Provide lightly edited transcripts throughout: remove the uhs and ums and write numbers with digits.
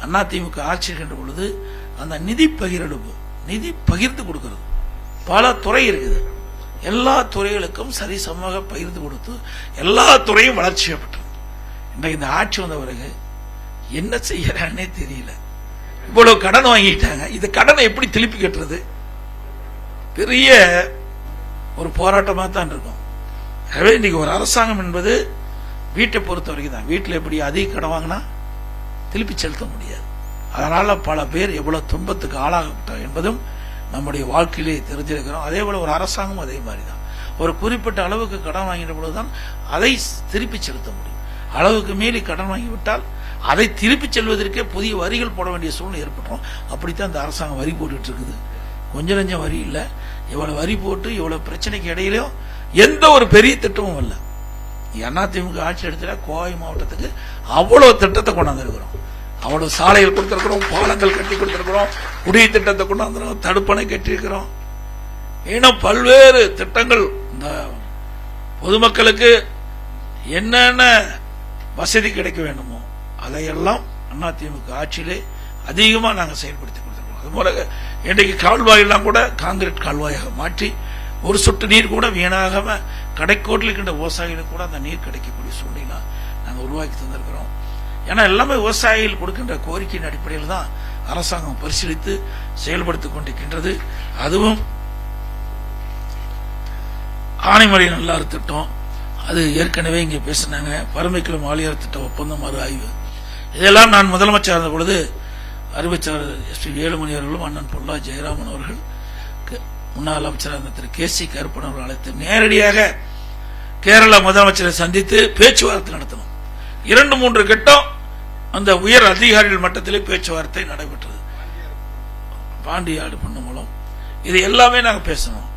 அதிமுக ஆட்சி இருக்கின்ற பொழுது அந்த நிதி பகிர்வு, நிதி பகிர்ந்து கொடுக்கிறது பல துறை இருக்குது. எல்லா துறைகளுக்கும் சரிசமமாக பகிர்ந்து கொடுத்து எல்லா துறையும் வளர்ச்சி செய்யப்பட்டது. இன்றைக்கு இந்த ஆட்சி வந்த பிறகு என்ன செய்யறாங்கன்னே தெரியல. இவ்வளவு கடன் வாங்கிட்டாங்க, இந்த கடனை எப்படி திருப்பி கட்டுறது? பெரிய ஒரு போராட்டமாக தான் இருக்கும். எனவே இன்னைக்கு ஒரு அரசாங்கம் என்பது வீட்டை பொறுத்த வரைக்கும் தான். வீட்டில் எப்படி அதிக கடன் வாங்கினா திருப்பி செலுத்த முடியாது. அதனால பல பேர் எவ்வளவு துன்பத்துக்கு ஆளாகப்பட்டார் என்பதும் நம்முடைய வாழ்க்கையிலே தெரிஞ்சிருக்கிறோம். அதே போல ஒரு அரசாங்கம் அதே மாதிரி தான். ஒரு குறிப்பிட்ட அளவுக்கு கடன் வாங்கின பொழுதுதான் அதை திருப்பி செலுத்த முடியும். அளவுக்கு மீறி கடன் வாங்கிவிட்டால் அதை திருப்பி செல்வதற்கே புதிய வரிகள் போட வேண்டிய சூழ்நிலை ஏற்பட்டோம். அப்படித்தான் இந்த அரசாங்கம் வரி போட்டுட்டு இருக்குது. கொஞ்சம் நஞ்சம் வரி இல்லை, இவ்வளவு வரி போட்டு இவ்வளவு பிரச்சனைக்கு இடையிலும் எந்த ஒரு பெரிய திட்டமும் இல்லை. அதிமுக ஆட்சி எடுத்துட்டா கோவை மாவட்டத்துக்கு அவ்வளவு திட்டத்தை கொண்டாந்துருக்கிறோம். அவ்வளவு சாலைகள் கொடுத்திருக்கிறோம், பாலங்கள் கட்டி கொடுத்திருக்கிறோம், குடிநீர் திட்டத்தை கொண்டாந்துருக்கிறோம், தடுப்பணை கட்டியிருக்கிறோம். இன்னும் பல்வேறு திட்டங்கள் இந்த பொதுமக்களுக்கு என்னென்ன வசதி கிடைக்க வேண்டுமோ அதையெல்லாம் அதிமுக ஆட்சியிலே அதிகமா நாங்கள் செயல்படுத்தி கொடுத்திருக்கிறோம். அதுபோல இன்றைக்கு கால்வாயெல்லாம் கூட காங்கிரீட் கால்வாயாக மாற்றி ஒரு சொட்டு நீர் கூட வீணாகாம கடைக்கோட்டில் இருக்கின்ற விவசாயிகளுக்கு கூட அந்த நீர் கிடைக்கக்கூடிய சூழ்நிலை நாங்கள் உருவாக்கி தந்திருக்கிறோம். ஏன்னா எல்லாமே விவசாயிகள் கொடுக்கின்ற கோரிக்கையின் அடிப்படையில் தான் அரசாங்கம் பரிசீலித்து செயல்படுத்திக் கொண்டிருக்கின்றது. அதுவும் ஆனைமலை நல்லாறு திட்டம், அது ஏற்கனவே இங்கே பேசினாங்க. பரமைக்குளம் ஆலியார் திட்ட ஒப்பந்தம் மறு ஆய்வு, இதெல்லாம் நான் முதலமைச்சர் இருந்த பொழுது அறிவிச்சார் SP வேலுமணி அவர்களும் அண்ணன் பொல்லா ஜெயராமன் அவர்கள், முன்னாள் அமைச்சராக இருந்த திரு KC கருப்பன் அவர்கள் அழைத்து நேரடியாக கேரள முதலமைச்சரை சந்தித்து பேச்சுவார்த்தை நடத்தணும். 2-3 கட்டம் அந்த உயர் அதிகாரிகள் மட்டத்திலே பேச்சுவார்த்தை நடைபெற்றது. பாண்டியாடு பண்ண மூலம் இது எல்லாமே நாங்க பேசணும்.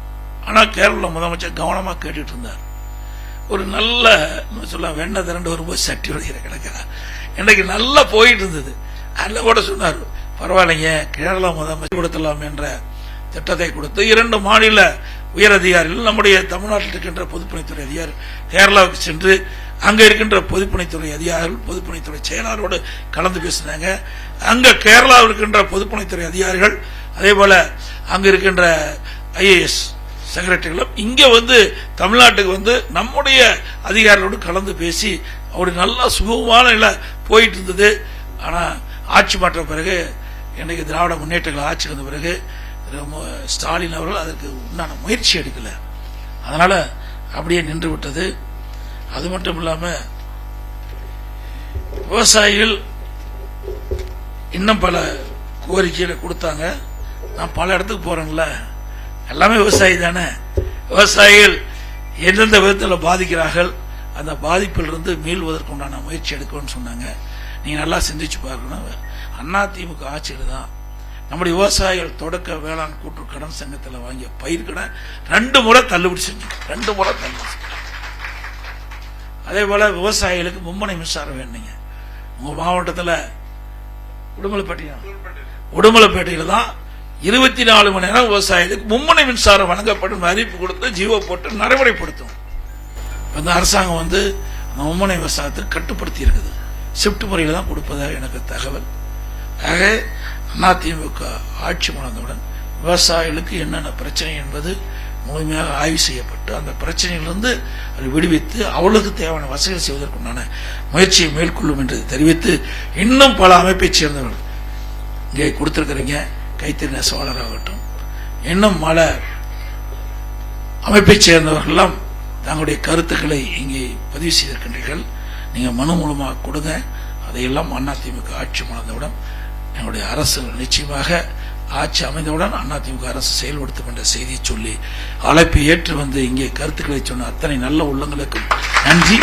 ஆனா கேரள முதலமைச்சர் கவனமா கேட்டுட்டு இருந்தார். ஒரு நல்ல சொல்ல வெண்ண திரண்டு வரும்போது சட்டி உடைகிற கிடக்கிறார். இன்னைக்கு நல்லா போயிட்டு இருந்தது. அதுல கூட சொன்னார், பரவாயில்லைங்க கேரள முதலமைச்சர் கொடுத்தலாம் என்ற திட்டத்தை கொடுத்து 2 மாநில உயர் அதிகாரிகள் நம்முடைய தமிழ்நாட்டில் இருக்கின்ற பொதுப்பணித்துறை அதிகாரி கேரளாவுக்கு சென்று அங்க இருக்கின்ற பொதுப்பணித்துறை அதிகாரிகள் பொதுப்பணித்துறை செயலாளரோடு கலந்து பேசினாங்க. அங்க கேரளாவில் இருக்கின்ற பொதுப்பணித்துறை அதிகாரிகள் அதே போல அங்க இருக்கின்ற IAS செக்ரட்டரிகளும் இங்க வந்து தமிழ்நாட்டுக்கு வந்து நம்முடைய அதிகாரிகளோடு கலந்து பேசி அப்படி நல்லா சுகமான நிலை போயிட்டு இருந்தது. ஆனா ஆட்சி மாற்ற பிறகு இன்னைக்கு திராவிட முன்னேற்றங்கள் ஆட்சி வந்த பிறகு ஸ்டாலின் அவர்கள் அதற்கு உண்டான முயற்சி எடுக்கல. அதனால அப்படியே நின்று விட்டது. அது மட்டும் இல்லாம விவசாயிகள் இன்னும் பல கோரிக்கைகளை கொடுத்தாங்க. நான் பல இடத்துக்கு போறேன்ல, எல்லாமே விவசாயி தானே. விவசாயிகள் எந்தெந்த விதத்தில் பாதிக்கிறார்கள், அந்த பாதிப்பிலிருந்து மீள்வதற்கு உண்டான முயற்சி எடுக்கணும்னு சொன்னாங்க. நீங்க நல்லா சிந்திச்சு பார்க்கணும். அதிமுக ஆட்சியில் தான் நம்முடைய விவசாயிகள் தொடக்க வேளாண் கூட்டு கடன் சங்கத்தில் வாங்கிய பயிர்கடன் 2 முறை தள்ளுபடி செஞ்சோம். 2 முறை தள்ளுபடி செஞ்சோம். அதே போல விவசாயிகளுக்கு மும்முனை மின்சாரம் வேணுங்க. உங்க மாவட்டத்தில் உடுமலைப்பேட்டையில் தான் 24 மணி நேரம் விவசாயிகளுக்கு மும்முனை மின்சாரம் வழங்கப்படும் அறிவிப்பு கொடுத்து ஜீவோ போட்டு நடைமுறைப்படுத்தும். இந்த அரசாங்கம் வந்து மும்முனை விவசாயத்தை கட்டுப்படுத்தி இருக்குது. ஷிப்ட் முறையில் தான் கொடுப்பதாக எனக்கு தகவல். ஆக அதிமுக ஆட்சி முழந்தவுடன் விவசாயிகளுக்கு என்னென்ன பிரச்சனை என்பது முழுமையாக ஆய்வு செய்யப்பட்டு அந்த பிரச்சனையிலிருந்து அதை விடுவித்து அவளுக்கு தேவையான வசதிகள் செய்வதற்குண்டான முயற்சியை மேற்கொள்ளும் என்று தெரிவித்து, இன்னும் பல அமைப்பை சேர்ந்தவர்கள் இங்கே கொடுத்திருக்கிறீங்க, கைத்தறி நெசவாளர் ஆகட்டும், இன்னும் பல அமைப்பை சேர்ந்தவர்கள்லாம் தங்களுடைய கருத்துக்களை இங்கே பதிவு செய்திருக்கின்றீர்கள். நீங்க மனு மூலமாக கொடுங்க. அதையெல்லாம் அதிமுக ஆட்சி முழந்தவுடன் எங்களுடைய அரசு நிச்சயமாக ஆட்சி அமைந்தவுடன் அதிமுக அரசு செயல்படுத்தும் என்ற செய்தியை சொல்லி அழைப்பை ஏற்று வந்து இங்கே கருத்துக்களை சொன்ன அத்தனை நல்ல உள்ளங்களுக்கும் நன்றி.